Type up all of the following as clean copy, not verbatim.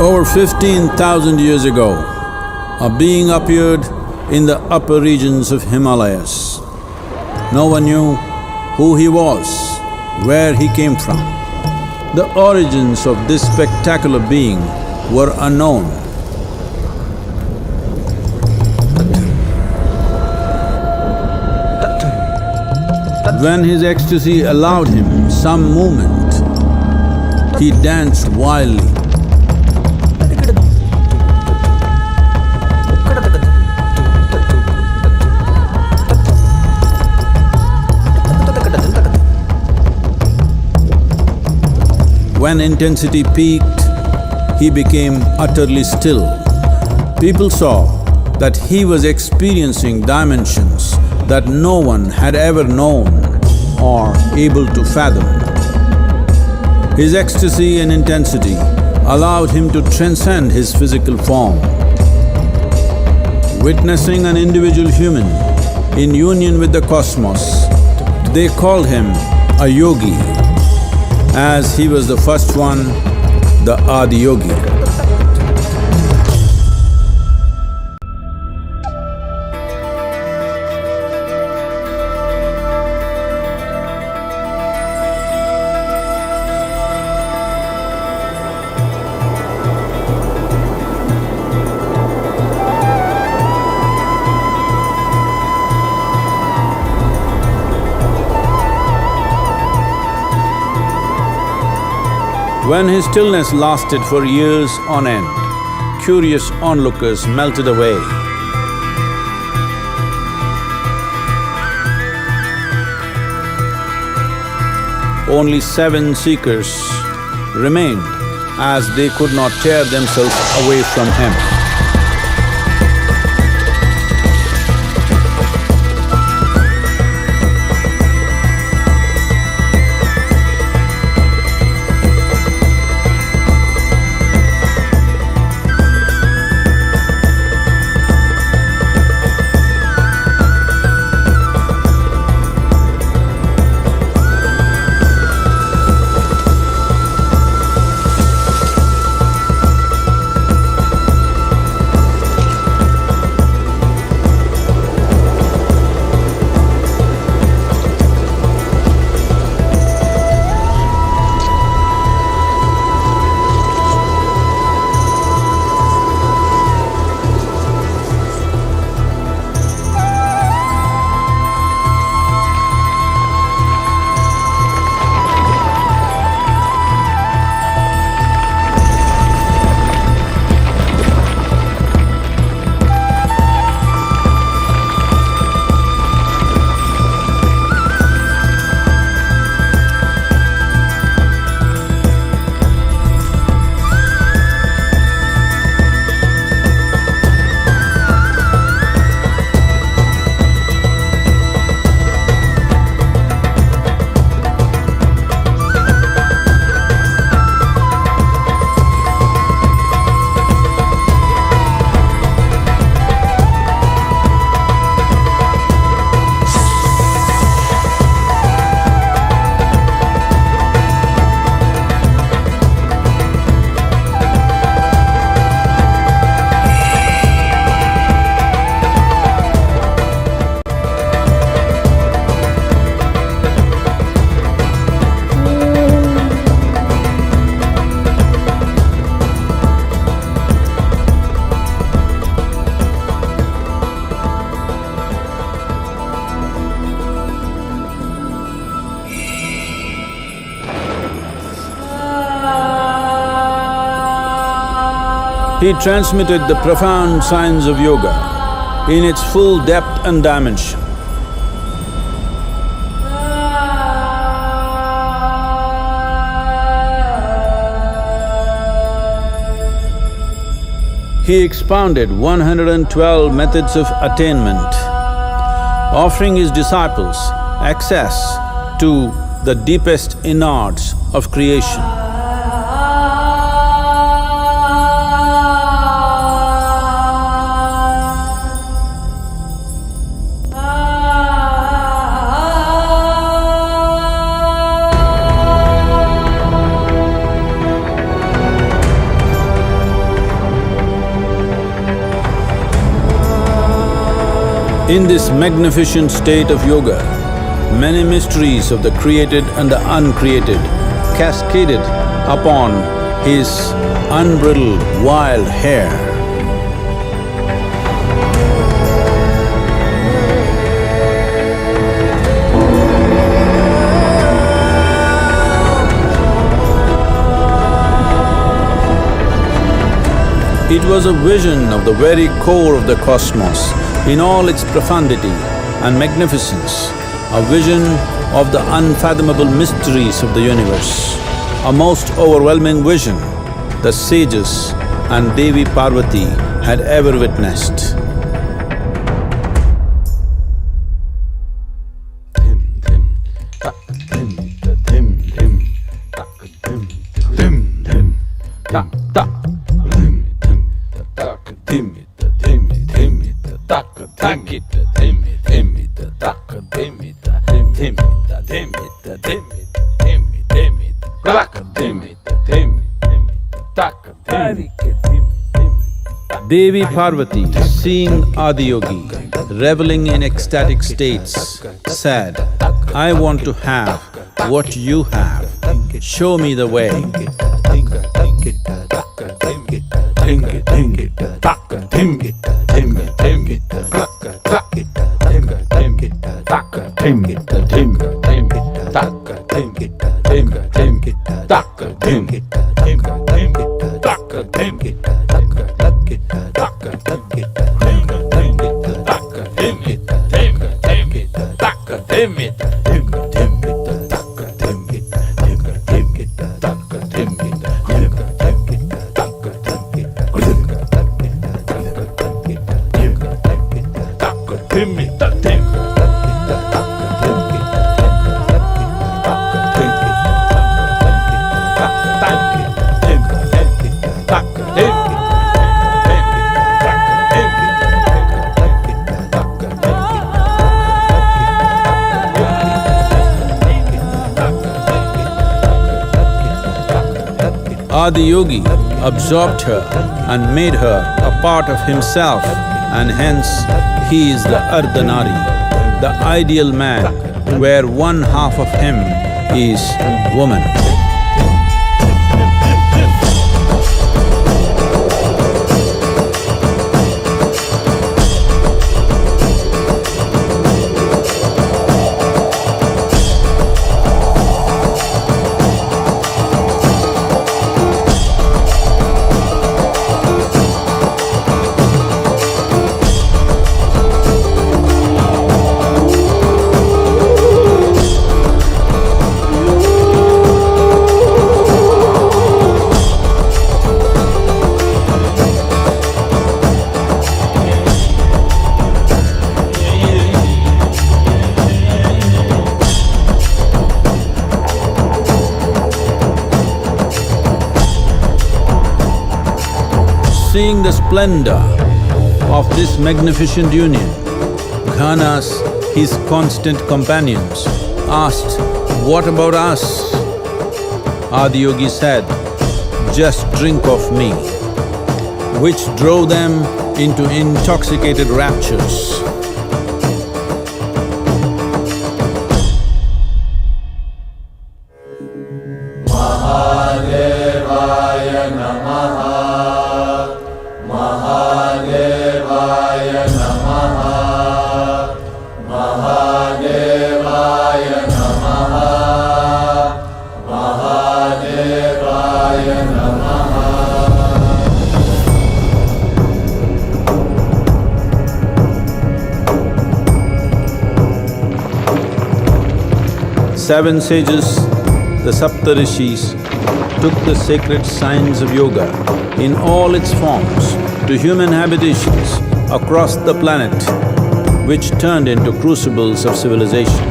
Over 15,000 years ago, a being appeared in the upper regions of Himalayas. No one knew who he was, where he came from. The origins of this spectacular being were unknown. When his ecstasy allowed him some movement, he danced wildly. When intensity peaked, he became utterly still. People saw that he was experiencing dimensions that no one had ever known or able to fathom. His ecstasy and intensity allowed him to transcend his physical form. Witnessing an individual human in union with the cosmos, they called him a yogi, as he was the first one, the Adhiyogi. When his stillness lasted for years on end, curious onlookers melted away. Only 7 seekers remained, as they could not tear themselves away from him. He transmitted the profound science of yoga in its full depth and dimension. He expounded 112 methods of attainment, offering his disciples access to the deepest innards of creation. In this magnificent state of yoga, many mysteries of the created and the uncreated cascaded upon his unbridled wild hair. It was a vision of the very core of the cosmos in all its profundity and magnificence, a vision of the unfathomable mysteries of the universe, a most overwhelming vision the sages and Devi Parvati had ever witnessed. Devi Parvati, seeing Adhiyogi reveling in ecstatic states, said, "I want to have what you have, show me the way." Adhiyogi absorbed her and made her a part of himself, and hence he is the Ardhanari, the ideal man, where one half of him is woman. Seeing the splendor of this magnificent union, Ghanas, his constant companions, asked, "What about us?" Adhiyogi said, "Just drink of me," which drove them into intoxicated raptures. Seven sages, the Saptarishis, took the sacred science of yoga in all its forms to human habitations across the planet, which turned into crucibles of civilization.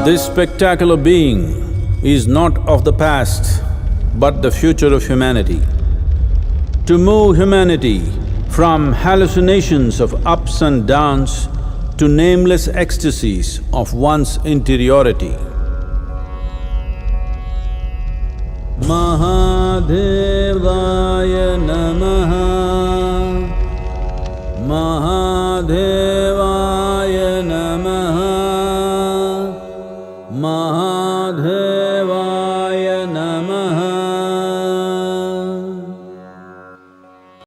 This spectacular being is not of the past, but the future of humanity. To move humanity from hallucinations of ups and downs to nameless ecstasies of one's interiority. Mahadevaya Namaha, Mahadevaya Namaha, Mahadevaya